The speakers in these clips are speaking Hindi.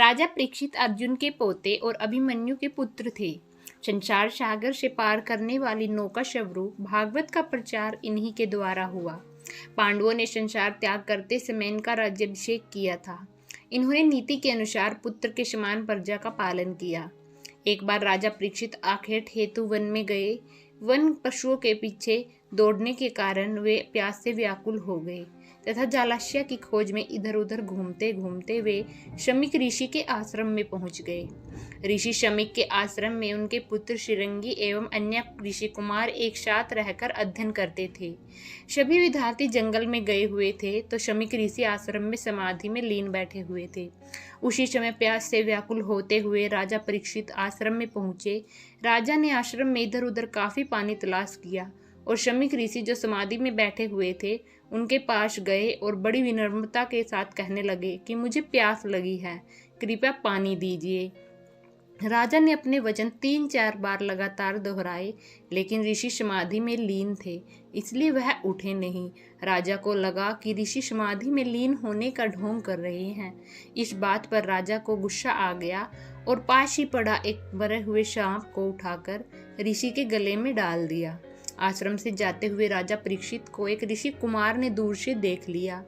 राजा परीक्षित अर्जुन के पोते और अभिमन्यु के पुत्र थे। संसार सागर से पार करने वाली नौका स्वरूप भागवत का प्रचार इन्हीं के द्वारा हुआ। पांडवों ने संसार त्याग करते समय इनका राज्याभिषेक किया था। इन्होंने नीति के अनुसार पुत्र के समान प्रजा का पालन किया। एक बार राजा परीक्षित आखेट हेतु वन में गए। वन पशुओं के पीछे दौड़ने के कारण वे प्यास से व्याकुल हो गए तथा जलाशय की खोज में इधर उधर घूमते घूमते वे शमीक ऋषि के आश्रम में पहुंच गए। ऋषि शमीक के आश्रम में उनके पुत्र शिरंगी एवं अन्य ऋषि कुमार एक साथ रहकर अध्ययन करते थे। सभी विद्यार्थी जंगल में गए हुए थे तो शमीक ऋषि आश्रम में समाधि में लीन बैठे हुए थे। उसी समय प्यास से व्याकुल होते हुए राजा परीक्षित आश्रम में पहुंचे। राजा ने आश्रम में इधर उधर काफी पानी तलाश किया और शमीक ऋषि जो समाधि में बैठे हुए थे उनके पास गए और बड़ी विनम्रता के साथ कहने लगे कि मुझे प्यास लगी है, कृपया पानी दीजिए। राजा ने अपने वचन 3-4 बार लगातार दोहराए, लेकिन ऋषि समाधि में लीन थे, इसलिए वह उठे नहीं। राजा को लगा कि ऋषि समाधि में लीन होने का ढोंग कर रहे हैं। इस बात पर राजा को गुस्सा आ गया और पास ही पड़ा एक मरे हुए सांप को उठाकर ऋषि के गले में डाल दिया। आश्रम से जाते हुए राजा परीक्षित को एक ऋषि कुमार ने दूर से देख लिया।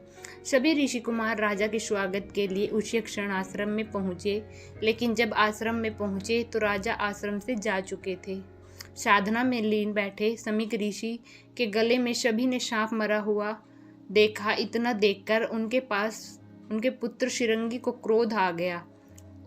सभी ऋषि कुमार राजा के स्वागत के लिए उसी क्षण आश्रम में पहुंचे, लेकिन जब आश्रम में पहुंचे तो राजा आश्रम से जा चुके थे। साधना में लीन बैठे शमीक ऋषि के गले में सभी ने सांप मरा हुआ देखा। इतना देखकर उनके पुत्र शिरंगी को क्रोध आ गया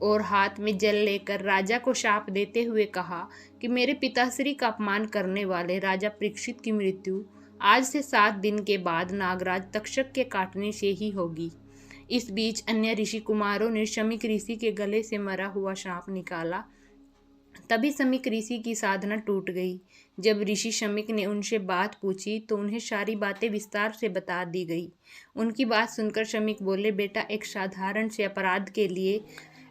और हाथ में जल लेकर राजा को शाप देते हुए कहा कि मेरे पिताश्री का अपमान करने वाले राजा परीक्षित की मृत्यु आज से 7 दिन के बाद नागराज तक्षक के काटने से ही होगी। इस बीच अन्य ऋषि कुमारों ने शमीक ऋषि के गले से मरा हुआ सांप निकाला। तभी शमीक ऋषि की साधना टूट गई। जब ऋषि शमीक ने उनसे बात पूछी तो उन्हें सारी बातें विस्तार से बता दी गई। उनकी बात सुनकर शमीक बोले, बेटा, एक साधारण से अपराध के लिए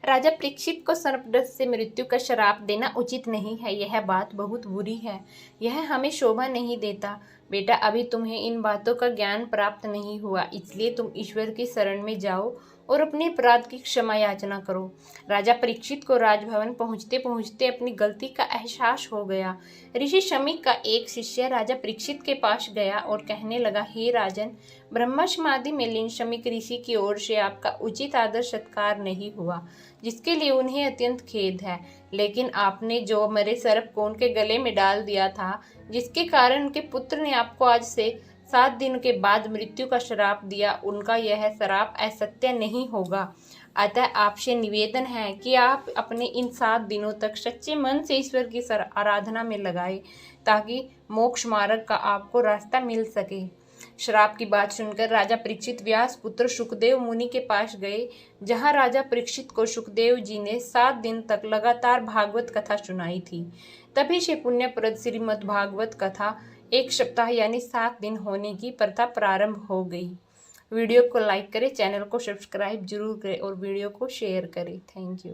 राजा परीक्षित को सर्पदंश से मृत्यु का श्राप देना उचित नहीं है। यह बात बहुत बुरी है, यह हमें शोभा नहीं देता। बेटा, अभी तुम्हें इन बातों का ज्ञान प्राप्त नहीं हुआ, इसलिए तुम ईश्वर की शरण में जाओ और अपने अपराध की क्षमा याचना करो। राजा परीक्षित को राजभवन पहुंचते पहुंचते अपनी गलती का एहसास हो गया। ऋषि शमीक का एक शिष्य राजा परीक्षित के पास गया और कहने लगा, हे राजन, ब्रह्मा समाधि में लीन शमीक ऋषि की ओर से आपका उचित आदर सत्कार नहीं हुआ, जिसके लिए उन्हें अत्यंत खेद है। लेकिन आपने जो मरे सर्प को उनके गले में डाल दिया था, जिसके कारण उनके पुत्र ने आपको आज से 7 दिन के बाद मृत्यु का श्राप दिया, उनका यह श्राप असत्य नहीं होगा। अतः आपसे निवेदन है कि आप अपने इन 7 दिनों तक सच्चे मन से ईश्वर की आराधना में लगाएं, ताकि मोक्ष मार्ग का आपको रास्ता मिल सके। श्राप की बात सुनकर राजा परीक्षित व्यास पुत्र सुखदेव मुनि के पास गए, जहां राजा परीक्षित को सुखदेव जी ने 7 दिन तक लगातार भागवत कथा सुनाई थी। तभी से पुण्यप्रद श्रीमद् भागवत कथा 1 सप्ताह यानी 7 दिन होने की प्रथा प्रारंभ हो गई। वीडियो को लाइक करें, चैनल को सब्सक्राइब जरूर करें और वीडियो को शेयर करें। Thank you.